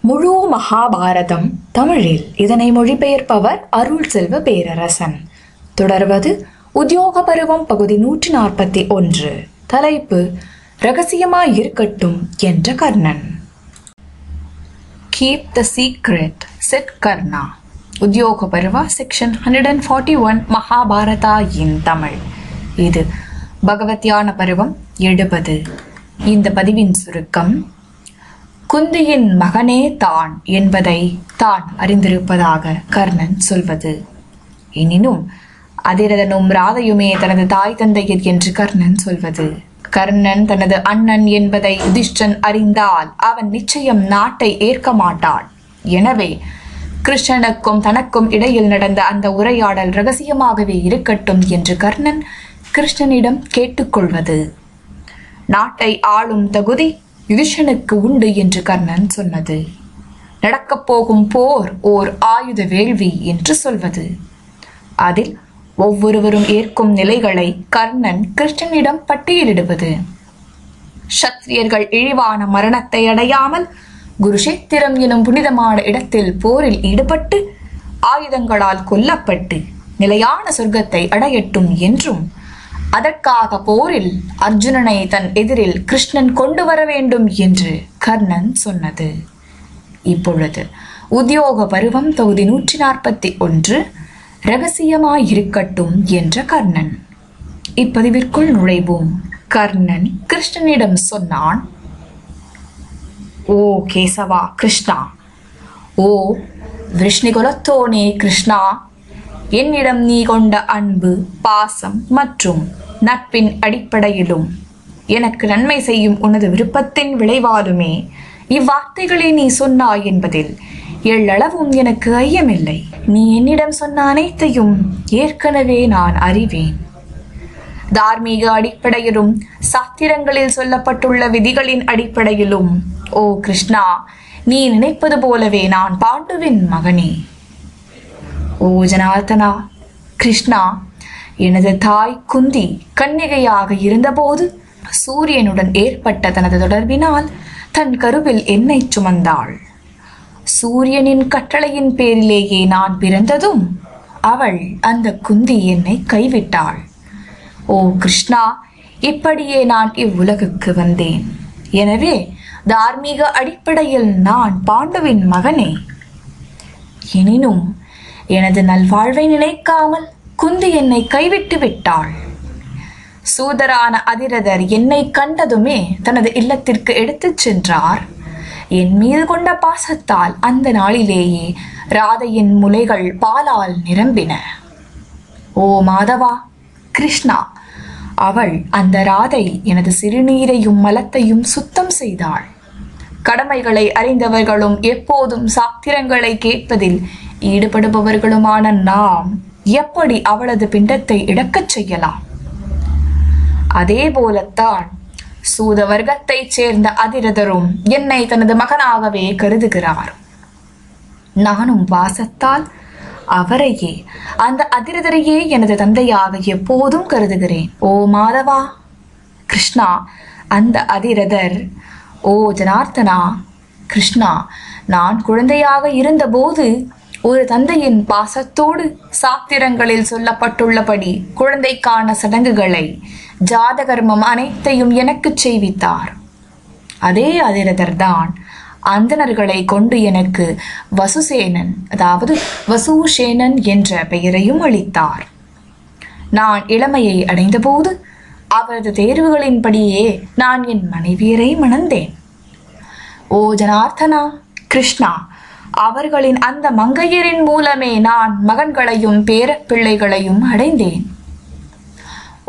முழு மகாபாரதம் தமிழில் இதனை மொழிபெயர்ப்பவர் அருள் செல்வ பேரரசன். தொடர்வது உத்தியோக பருவம் பகுதி 141. தலைப்பு ரகசியமாயிருக்கட்டும் என்ற Karnan. Keep the secret, said Karna. உத்தியோக பருவா செக்ஷன் 141 மகாபாரதா இன் தமிழ். இது பகவத்யான பருவம் 70. இந்த பதிவின் சுருக்கம்: குந்தியின் மகனே தான் என்பதை தான் அறிந்திருப்பதாக கர்ணன் சொல்வது. எனினும் அதிரதனும் ராதையுமே தனது தாய் தந்தையர் என்று கர்ணன் சொல்வது. கர்ணன் தனது அண்ணன் என்பதை யுதிஷ்டன் அறிந்தால் அவன் நிச்சயம் நாட்டை ஏற்க மாட்டான். எனவே கிருஷ்ணனுக்கும் தனக்கும் இடையில் நடந்த அந்த உரையாடல் ரகசியமாகவே இருக்கட்டும் என்று கர்ணன் கிருஷ்ணனிடம் கேட்டுக்கொள்வது. நாட்டை ஆளும் தகுதி யுதிஷ்டனுக்கு உண்டு என்று கர்ணன் சொன்னது. நடக்கப் போகும் போர் ஓர் ஆயுத வேள்வி என்று சொல்வது. அதில் ஒவ்வொருவரும் ஏற்கும் நிலைகளை கர்ணன் கிருஷ்ணனிடம் பட்டியலிடுவது. சத்திரியர்கள் இழிவான மரணத்தை அடையாமல் குருஷேத்திரம் எனும் புனிதமான இடத்தில் போரில் ஈடுபட்டு ஆயுதங்களால் கொல்லப்பட்டு நிலையான சொர்க்கத்தை அடையட்டும் என்றும், அதற்காக போரில் அர்ஜுனனை தன் எதிரில் கிருஷ்ணன் கொண்டு வர வேண்டும் என்று கர்ணன் சொன்னது. இப்பொழுது உத்தியோக பருவம் தொகுதி 141 ரகசியமாயிருக்கட்டும் என்ற கர்ணன். இப்பதிவிற்குள் நுழைவோம். கர்ணன் கிருஷ்ணனிடம் சொன்னான்: ஓ கேசவா கிருஷ்ணா, ஓ விஷ்ணுகுலத்தோனே கிருஷ்ணா, என்னிடம் நீ கொண்ட அன்பு, பாசம் மற்றும் நட்பின் அடிப்படையிலும் எனக்கு நன்மை செய்யும் உனது விருப்பத்தின் விளைவாலுமே இவ்வார்த்தைகளை நீ சொன்னாய் என்பதில் எள்ளளவும் எனக்கு ஐயமில்லை. நீ என்னிடம் சொன்ன அனைத்தையும் ஏற்கனவே நான் அறிவேன். தார்மீக அடிப்படையிலும் சாத்திரங்களில் சொல்லப்பட்டுள்ள விதிகளின் அடிப்படையிலும் ஓ கிருஷ்ணா, நீ நினைப்பது போலவே நான் பாண்டுவின் மகனே. ஓ ஜனார்த்தனா கிருஷ்ணா, எனது தாய் குந்தி கன்னிகையாக இருந்தபோது சூரியனுடன் ஏற்பட்ட தனது தொடர்பினால் தன் கருவில் என்னை சுமந்தாள். சூரியனின் கட்டளையின் பேரிலேயே நான் பிறந்ததும் அவள் அந்த குந்தி என்னை கைவிட்டாள். ஓ கிருஷ்ணா, இப்படியே நான் இவ்வுலகுக்கு வந்தேன். எனவே தார்மீக அடிப்படையில் நான் பாண்டுவின் மகனே. எனினும் எனது நல்வாழ்வை நினைக்காமல் குந்தி என்னை கைவிட்டு விட்டாள். சூதரான அதிரதர் என்னை கண்டதுமே தனது இல்லத்திற்கு எடுத்துச் சென்றார். என் மீது கொண்ட பாசத்தால் அந்த நாளிலேயே ராதையின் முலைகள் பாலால் நிரம்பின. ஓ மாதவா கிருஷ்ணா, அவள் அந்த ராதை எனது சிறுநீரையும் மலத்தையும் சுத்தம் செய்தாள். கடமைகளை அறிந்தவர்களும் எப்போதும் சாத்திரங்களை கேட்பதில் ஈடுபடுபவர்களுமான நாம் எப்படி அவளது பிண்டத்தை இழக்கச் செய்யலாம்? அதே போலத்தான் சூத வர்க்கத்தைச் சேர்ந்த அதிரதரும் என்னை தனது மகனாகவே கருதுகிறார். நானும் வாசத்தால் அவரையே, அந்த அதிரதரையே எனது தந்தையாக எப்போதும் கருதுகிறேன். ஓ மாதவா கிருஷ்ணா, அந்த அதிரதர் ஓ ஜனார்த்தனா கிருஷ்ணா, நான் குழந்தையாக இருந்தபோது ஒரு தந்தையின் பாசத்தோடு சாத்திரங்களில் சொல்லப்பட்டுள்ளபடி குழந்தைக்கான சடங்குகளை, ஜாதகர்மம் அனைத்தையும் எனக்கு செய்வித்தார். அதே அதிரதர் தான் அந்தணர்களை கொண்டு எனக்கு வசுசேனன், அதாவது வசூசேனன் என்ற பெயரையும் அளித்தார். நான் இளமையை அடைந்தபோது அவரது தேர்வுகளின்படியே நான் என் மனைவியரை மணந்தேன். ஓ ஜனார்த்தனா கிருஷ்ணா, அவர்களின் அந்த மங்கையரின் மூலமே நான் மகன்களையும் பேரப்பிள்ளைகளையும் அடைந்தேன்.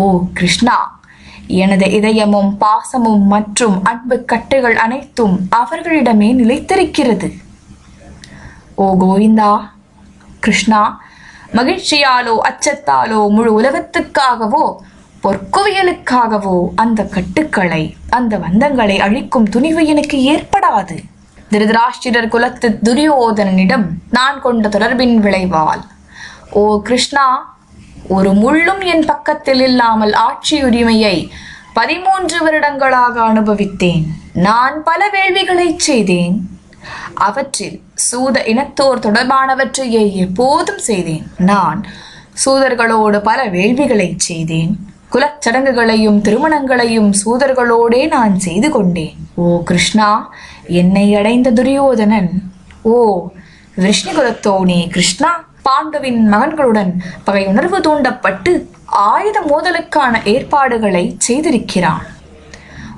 ஓ கிருஷ்ணா, எனது இதயமும் பாசமும் மற்றும் அன்பு கட்டுகள் அனைத்தும் அவர்களிடமே நிலைத்திருக்கிறது. ஓ கோவிந்தா கிருஷ்ணா, மகிழ்ச்சியாலோ அச்சத்தாலோ முழு உலகத்துக்காகவோ பொற்குவியலுக்காகவோ அந்த கட்டுக்களை, அந்த பந்தங்களை அழிக்கும் துணிவு எனக்கு ஏற்படாது. திருதராஷ்டிரர் குலத்து துரியோதனனிடம் நான் கொண்ட தொடர்பின் விளைவால் ஓ கிருஷ்ணா, ஒரு முள்ளும் என் பக்கத்தில் இல்லாமல் ஆட்சி உரிமையை 13 வருடங்களாக அனுபவித்தேன். நான் பல வேள்விகளை செய்தேன். அவற்றில் சூத இனத்தோர் தொடர்பானவற்றையே எப்போதும் செய்தேன். நான் சூதர்களோடு பல வேள்விகளை செய்தேன். குலச்சடங்குகளையும் திருமணங்களையும் சூதர்களோடே நான் செய்து கொண்டேன். ஓ கிருஷ்ணா, என்னை அடைந்த துரியோதனன், ஓ விஷ்ணுகுலத்தோனே கிருஷ்ணா, பாண்டுவின் மகன்களுடன் பகையுணர்வு தூண்டப்பட்டு ஆயுத மோதலுக்கான ஏற்பாடுகளை செய்திருக்கிறான்.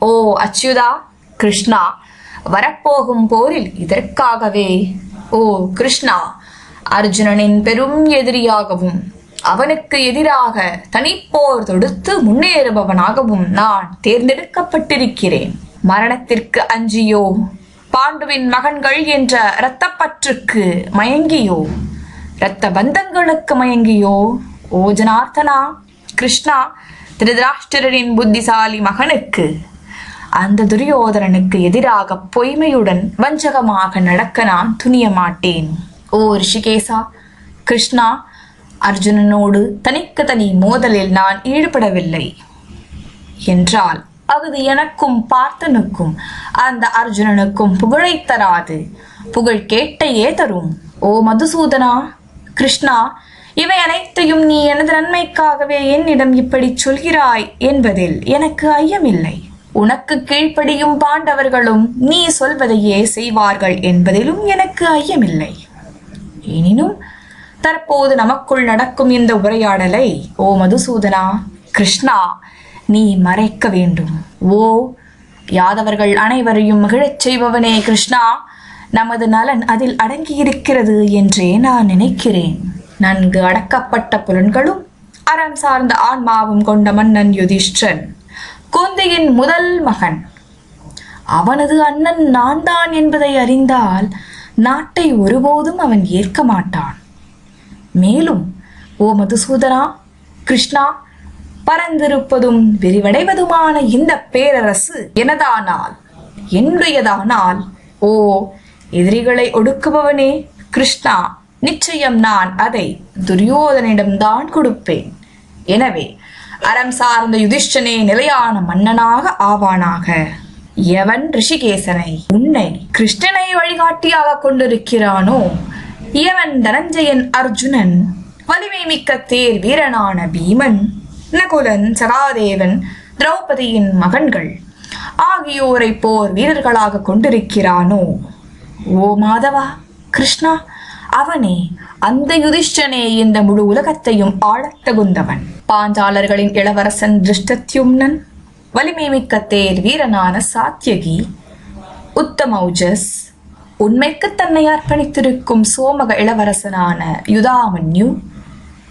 ஓ அச்சுதா கிருஷ்ணா, வரப்போகும் போரில் இதற்காகவே ஓ கிருஷ்ணா அர்ஜுனனின் பெரும் எதிரியாகவும் அவனுக்கு எதிராக தனிப்போர் தொடுத்து முன்னேறுபவனாகவும் நான் தேர்ந்தெடுக்கப்பட்டிருக்கிறேன். மரணத்திற்கு அஞ்சியோ, பாண்டுவின் மகன்கள் என்ற இரத்தப்பற்றுக்கு மயங்கியோ, இரத்த பந்தங்களுக்கு மயங்கியோ, ஓ ஜனார்த்தனா கிருஷ்ணா, திருதராஷ்டிரரின் புத்திசாலி மகனுக்கு, அந்த துரியோதனனுக்கு எதிராக பொய்மையுடன் வஞ்சகமாக நடக்க நான் துணிய மாட்டேன். ஓ ரிஷிகேசா கிருஷ்ணா, அர்ஜுனனோடு தனிக்கு தனி மோதலில் நான் ஈடுபடவில்லை என்றால் அது எனக்கும் பார்த்தனுக்கும் அந்த அர்ஜுனனுக்கும் புகழை தராது, புகழ் கேட்டையே தரும். ஓ மதுசூதனா கிருஷ்ணா, இவை அனைத்தையும் நீ எனது நன்மைக்காகவே என்னிடம் இப்படி சொல்கிறாய் என்பதில் எனக்கு ஐயமில்லை. உனக்கு கீழ்ப்படியும் பாண்டவர்களும் நீ சொல்வதையே செய்வார்கள் என்பதிலும் எனக்கு ஐயமில்லை. எனினும் தற்போது நமக்குள் நடக்கும் இந்த உரையாடலை ஓ மதுசூதனா கிருஷ்ணா நீ மறைக்க வேண்டும். ஓ யாதவர்கள் அனைவரையும் மகிழச் செய்பவனே கிருஷ்ணா, நமது நலன் அதில் அடங்கியிருக்கிறது என்றே நான் நினைக்கிறேன். நன்கு அடக்கப்பட்ட புலன்களும் அறம் சார்ந்த ஆன்மாவும் கொண்ட மன்னன் யுதிஷ்டிரன், குந்தியின் முதல் மகன். அவனது அண்ணன் நான் தான் என்பதை அறிந்தால் நாட்டை ஒருபோதும் அவன் ஏற்க மாட்டான். மேலும் ஓ மதுசூதனா கிருஷ்ணா, பரந்திருப்பதும் விரிவடைவதுமான இந்த பேரரசு எனதானால், என்னுடையதானால், ஓ எதிரிகளை ஒடுக்குபவனே கிருஷ்ணா, நிச்சயம் நான் அதை துரியோதனிடம்தான் கொடுப்பேன். எனவே அறம் சார்ந்த யுதிஷ்டனே நிலையான மன்னனாக ஆவானாக. எவன் ரிஷிகேசனை, உன்னை கிருஷ்ணனை வழிகாட்டியாக கொண்டிருக்கிறானோ, எவன் தனஞ்சயன் அர்ஜுனன், வலிமை மிக்க தேர் வீரனான பீமன், நகுலன், சகாதேவன், திரௌபதியின் மகன்கள் ஆகியோரை போர் வீரர்களாக கொண்டிருக்கிறானோ, ஓ மாதவா கிருஷ்ணா, அவனே, அந்த யுதிஷ்டனே இந்த முழு உலகத்தையும் ஆளத் தகுந்தவன். பாஞ்சாலர்களின் இளவரசன் திருஷ்டத்யும்னன், வலிமை மிக்க தேர் வீரனான சாத்யகி, உத்தமௌஜஸ், உண்மைக்கு தன்னை அர்ப்பணித்திருக்கும் சோமக இளவரசனான யுதாமன்யு,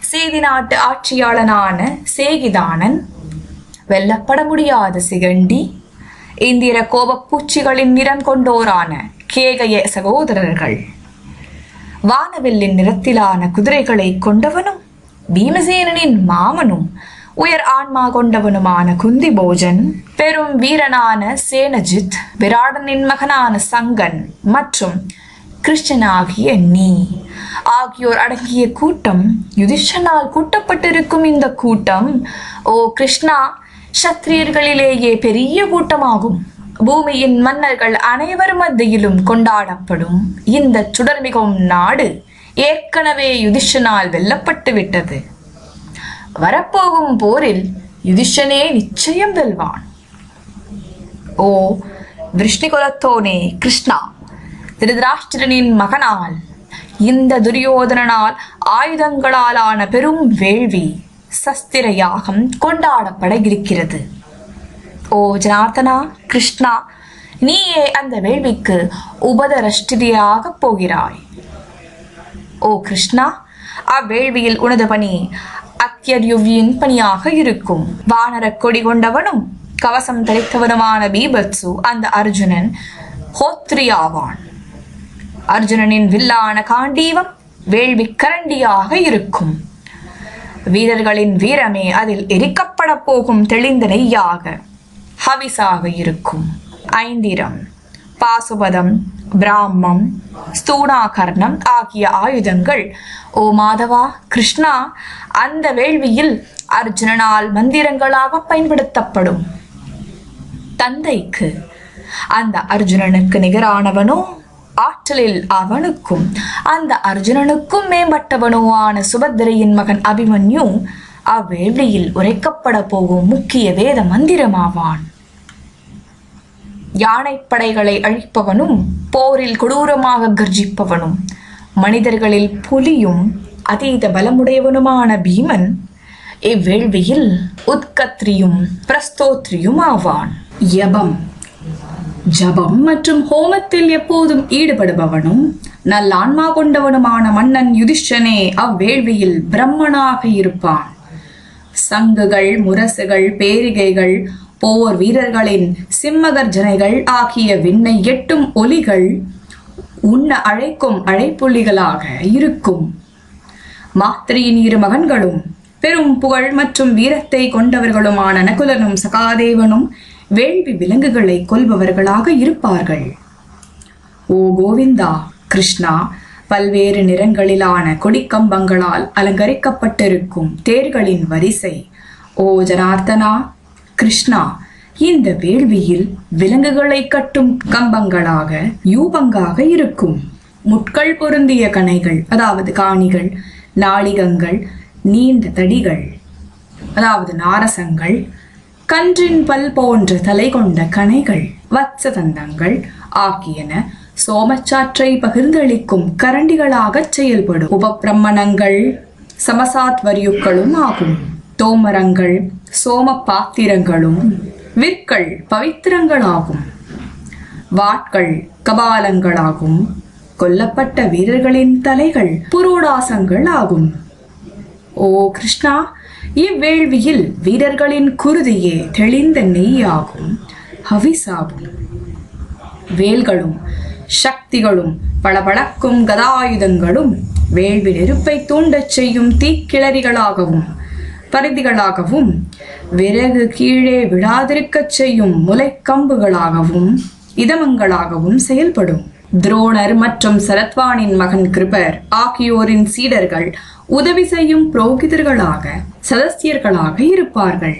சேதி நாட்டு ஆட்சியாளனான சேகிதானன், வெல்லப்பட முடியாத சிகண்டி, இந்திர கோபப்பூச்சிகளின் நிறம் கொண்டோரான கேகய சகோதரர்கள், வானவில்லின் நிறத்திலான குதிரைகளை கொண்டவனும் பீமசேனனின் மாமனும் உயர் ஆன்மா கொண்டவனுமான குந்தி போஜன், பெரும் வீரனான சேனஜித், விராடனின் மகனான சங்கன் மற்றும் கிருஷ்ணனாகிய நீ ஆகியோர் அடங்கிய கூட்டம், யுதிஷ்டனால் கூட்டப்பட்டிருக்கும் இந்த கூட்டம், ஓ கிருஷ்ணா, சத்திரியர்களிலேயே பெரிய கூட்டமாகும். பூமியின் மன்னர்கள் அனைவர் மத்தியிலும் கொண்டாடப்படும் இந்த சுடர்மிகும் நாடு ஏற்கனவே யுதிஷ்டனால் வெல்லப்பட்டு விட்டது. வரப்போகும் போரில் யுதிஷ்டனே நிச்சயம் வெல்வான். ஓ விஷ்ணுகுலத்தோனே கிருஷ்ணா, திருதராஷ்டிரனின் மகனால் இந்த துரியோதனனால் ஆயுதங்களாலான பெரும் வேள்வி சஸ்திர யாகம் கொண்டாடப்பட இருக்கிறது. ஓ ஜனார்த்தனா கிருஷ்ணா, நீயே அந்த வேள்விக்கு உபதரஷ்டிரியாக போகிறாய். ஓ கிருஷ்ணா, அவ்வேள்வியில் உனது பணி அத்யர்யுவியின் பணியாக இருக்கும். வானர கொடி கொண்டவனும் கவசம் தரித்தவனுமான பீபத்சு அந்த அர்ஜுனன் ஹோத்ரியாவான். அர்ஜுனனின் வில்லான காண்டீவம் வேள்வி கரண்டியாக இருக்கும். வீரர்களின் வீரமே அதில் எரிக்கப்பட போகும் தெளிந்த நெய்யாக ஹவிசாக இருக்கும். ஐந்திரம், பாசுபதம், பிராமம், ஸ்தூணாகர்ணம் ஆகிய ஆயுதங்கள், ஓ மாதவா கிருஷ்ணா, அந்த வேள்வியில் அர்ஜுனனால் மந்திரங்களாக பயன்படுத்தப்படும். தந்தைக்கு அந்த அர்ஜுனனுக்கு நிகரானவனோ ஆற்றலில் அவனுக்கும் அந்த அர்ஜுனனுக்கும் மேம்பட்டவனுமான சுபத்திரையின் மகன் அபிமன்யு அவ்வேள்வியில் உரைக்கப்பட போகும் முக்கிய வேத மந்திரமாவான். யானைப்படைகளை அழிப்பவனும் போரில் கொடூரமாக கர்ஜிப்பவனும் மனிதர்களில் புலியும் அதீத பலமுடையவனுமான பீமன் இவ்வேள்வியில் உத்கத்ரியும் பிரஸ்தோத்ரியும் ஆவான். யபம், ஜபம் மற்றும் ஹோமத்தில் எப்போதும் ஈடுபடுபவனும் நல்லான்மா கொண்டவனுமான மன்னன் யுதிஷ்டனே அவ்வேள்வியில் பிரம்மனாக இருப்பான். சங்குகள், முரசுகள், பேரிகைகள், போர் வீரர்களின் சிம்மகர்ஜனைகள் ஆகிய விண்ணை எட்டும் ஒலிகள் உண்ண அழைக்கும் அழைப்புள்ளிகளாக இருக்கும். மாத்திரியின் இரு மகன்களும் பெரும் புகழ் மற்றும் வீரத்தை கொண்டவர்களுமான நகுலனும் சகாதேவனும் வேள்வி விலங்குகளை கொல்பவர்களாக இருப்பார்கள். ஓ கோவிந்தா, கிருஷ்ணா, பல்வேறு நிறங்களிலான கொடிக்கம்பங்களால் அலங்கரிக்கப்பட்டிருக்கும் தேர்களின் வரிசை. ஓ ஜனார்த்தனா, கிருஷ்ணா, இந்த வேள்வியில் விலங்குகளை கட்டும் கம்பங்களாக யூபங்காக இருக்கும். முட்கள் பொருந்திய கணைகள், அதாவது காணிகள், நாளிகங்கள், நீண்ட தடிகள், அதாவது நாரசங்கள், கன்றின் பல் போன்ற தலை கொண்ட கணைகள், வத்சதந்தங்கள் ஆகியன சோமச்சாற்றை பகிர்ந்தளிக்கும் கரண்டிகளாக செயல்படும் உபபிரம்மணங்கள் சமசாத்வரியுக்களும் ஆகும். தோமரங்கள் சோம பாத்திரங்களும் விற்கள் பவித்திரங்களாகும். வாட்கள் கபாலங்களாகும். கொல்லப்பட்ட வீரர்களின் தலைகள் புரோடாசங்கள் ஆகும். ஓ கிருஷ்ணா, இவ்வேள்வியில் வீரர்களின் குருதியே தெளிந்த நெய்யாகும், ஹவிசாகும். வேல்களும் சக்திகளும் பளபளக்கும் கதாயுதங்களும் வேள்வி நெருப்பை தூண்டச் செய்யும் தீக்கிளறிகளாகவும் பரிதிகளாகவும் விறகு கீழே விழாதிருக்கச் செய்யும் முளைக்கம்புகளாகவும் இதமங்களாகவும் செயல்படும். துரோணர் மற்றும் சரத்வானின் மகன் கிருபர் ஆகியோரின் சீடர்கள் உதவி செய்யும் புரோகிதர்களாக சதஸ்தியர்களாக இருப்பார்கள்.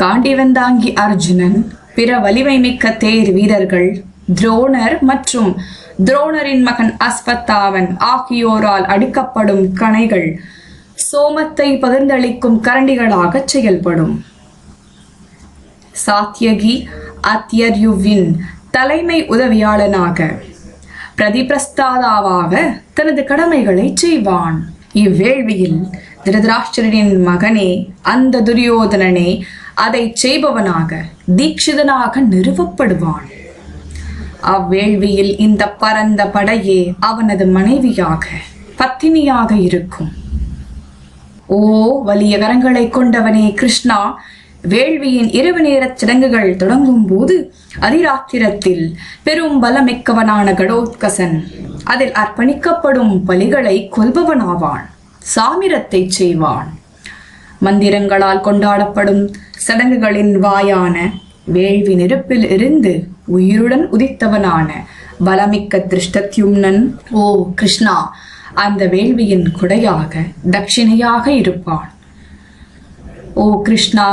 காண்டிவந்தாங்கி அர்ஜுனன், பிற வலிமை மிக்க தேர் வீரர்கள், துரோணர் மற்றும் துரோணரின் மகன் அஸ்வத்தாவன் ஆகியோரால் அடிக்கப்படும் கணைகள் சோமத்தை பகிர்ந்தளிக்கும் கரண்டிகளாக செயல்படும். சாத்யகி அத்யர்யுவின் தலைமை உதவியாளனாக பிரதிபிரஸ்தாதாவாக தனது கடமைகளை செய்வான். இவ்வேள்வியில் திருதராஷ்டிரனின் மகனே அந்த துரியோதனனே அதை செய்பவனாக தீட்சிதனாக நிறுவப்படுவான். அவ்வேள்வியில் இந்த பரந்த படையே அவனது மனைவியாக பத்தினியாக இருக்கும். ஓ வலிய கரங்களை கொண்டவனே கிருஷ்ணா, வேள்வியின் இரவு நேரச் சடங்குகள் தொடங்கும் போது அதிராத்திரத்தில் பெரும் பலமிக்கவனான கடோத்கசன் அதில் அர்ப்பணிக்கப்படும் பலிகளை கொல்பவனாவான். சாமிரத்தை செய்வான். மந்திரங்களால் கொண்டாடப்படும் சடங்குகளின் வாயான வேள்வி நெருப்பில் இருந்து உயிருடன் உதித்தவனான பலமிக்க திருஷ்டத்யும்னன் ஓ கிருஷ்ணா அந்த வேள்வியின் குடையாக தட்சிணையாக இருப்பான். ஓ கிருஷ்ணா,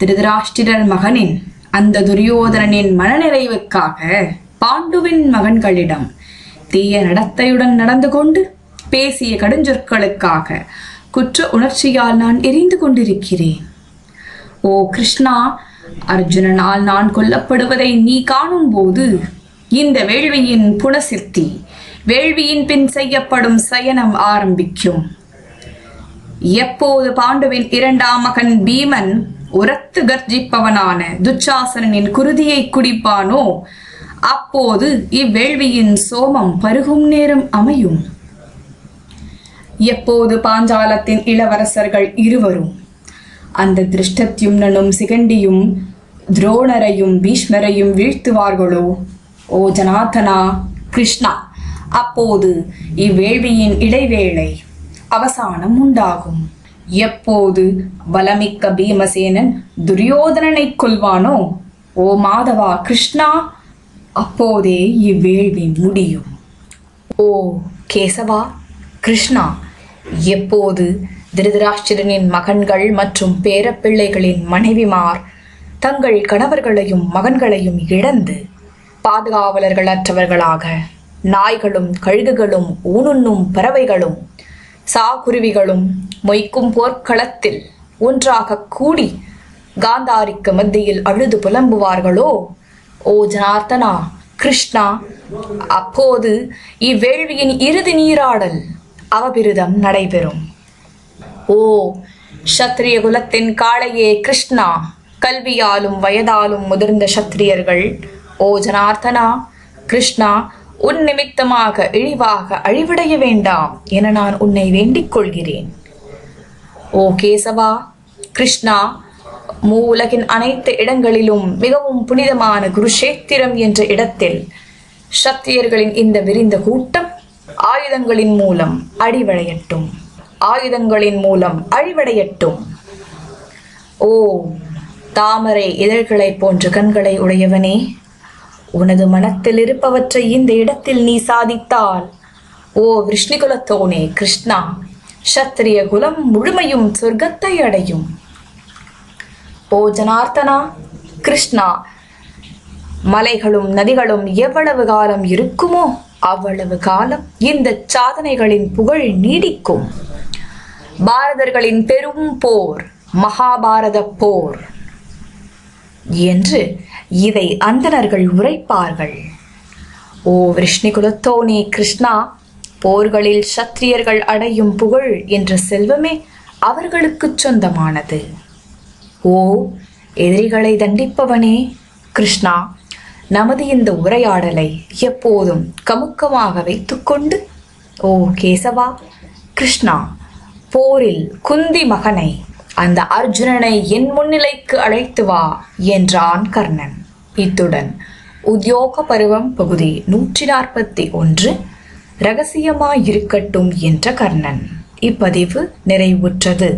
திருதராஷ்டிரர் மகனின் அந்த துரியோதனனின் மனநிறைவுக்காக பாண்டுவின் மகன்களிடம் தீய நடத்தையுடன் நடந்து கொண்டு பேசிய கடுஞ்சொற்களுக்காக குற்ற உணர்ச்சியால் நான் எரிந்து கொண்டிருக்கிறேன். ஓ கிருஷ்ணா, அர்ஜுனனால் நான் கொல்லப்படுவதை நீ காணும் போது இந்த வேள்வியின் புனசித்தி, வேள்வியின் பின் செய்யப்படும் சயனம் ஆரம்பிக்கும். எப்போது பாண்டுவின் இரண்டாம் மகன் பீமன் உரத்து கர்ஜிப்பவனான துச்சாசனின் குருதியை குடிப்பானோ அப்போது இவ்வேள்வியின் சோமம் பருகும் நேரம் அமையும். எப்போது பாஞ்சாலத்தின் இளவரசர்கள் இருவரும் அந்த திருஷ்டத்யும்னனும் சிகண்டியும் துரோணரையும் பீஷ்மரையும் வீழ்த்துவார்களோ ஓ ஜனார்த்தனா, கிருஷ்ணா, அப்போது இவ்வேள்வியின் இடைவேளை அவசானம் உண்டாகும். எப்போது பலமிக்க பீமசேனன் துரியோதனனை கொல்வானோ ஓ மாதவா கிருஷ்ணா, அப்போதே இவ்வேள்வி முடியும். ஓ கேசவா, கிருஷ்ணா, எப்போது திருதராஷ்டிரனின் மகன்கள் மற்றும் பேரப்பிள்ளைகளின் மனைவிமார் தங்கள் கணவர்களையும் மகன்களையும் இழந்து பாதுகாவலர்கள் அற்றவர்களாக நாய்களும் கழுகுகளும் ஊனுண்ணும் பறவைகளும் சாகுருவிகளும் மொய்க்கும் போர்க்களத்தில் ஒன்றாக கூடி காந்தாரிக்கு மத்தியில் அழுது புலம்புவார்களோ? ஓ ஜனார்த்தனா, கிருஷ்ணா, அப்போது இவ்வேள்வியின் இறுதி நீராடல் அவபிருதம் நடைபெறும். ஓ சத்திரிய குலத்தின் காளையே கிருஷ்ணா, கல்வியாலும் வயதாலும் முதிர்ந்த சத்திரியர்கள், ஓ ஜனார்த்தனா, கிருஷ்ணா, உன் நிமித்தமாக இழிவாக அழிவடைய வேண்டாம் என நான் உன்னை வேண்டிக் கொள்கிறேன். ஓ கேசவா, கிருஷ்ணா, மூலகின் அனைத்து இடங்களிலும் மிகவும் புனிதமான குருஷேத்திரம் என்ற இடத்தில் சத்திரியர்களின் இந்த விரிந்த கூட்டம் ஆயுதங்களின் மூலம் அழிவடையட்டும், ஆயுதங்களின் மூலம் அழிவடையட்டும். ஓ தாமரை இதழ்களை போன்ற கண்களை உடையவனே, உனது மனத்தில் இருப்பவற்றை இந்த இடத்தில் நீ சாதித்தால், ஓ விஷ்ணுகுலத்தோனே கிருஷ்ணா, சத்திரிய குலம் முழுமையும் சொர்க்கத்தை அடையும். ஓ ஜனார்த்தனா, கிருஷ்ணா, மலைகளும் நதிகளும் எவ்வளவு காலம் இருக்குமோ அவ்வளவு காலம் இந்த சாதனைகளின் புகழ் நீடிக்கும். பாரதர்களின் பெரும் போர் மகாபாரத போர் என்று இதை அந்தணர்கள் உரைப்பார்கள். ஓ விஷ்ணுகுலத்தோனே கிருஷ்ணா, போர்களில் சத்திரியர்கள் அடையும் புகழ் என்ற செல்வமே அவர்களுக்கு சொந்தமானது. ஓ எதிரிகளை தண்டிப்பவனே கிருஷ்ணா, நமது இந்த உரையாடலை எப்போதும் கமுக்கமாக வைத்துக்கொண்டு, ஓ கேசவா, கிருஷ்ணா, போரில் குந்தி மகனை, அந்த அர்ஜுனனை என் முன்னிலைக்கு அழைத்து வா என்றான் கர்ணன். இத்துடன் உத்யோக பருவம் பகுதி 141 ரகசியமாயிருக்கட்டும் என்ற கர்ணன் இப்பதிவு நிறைவுற்றது.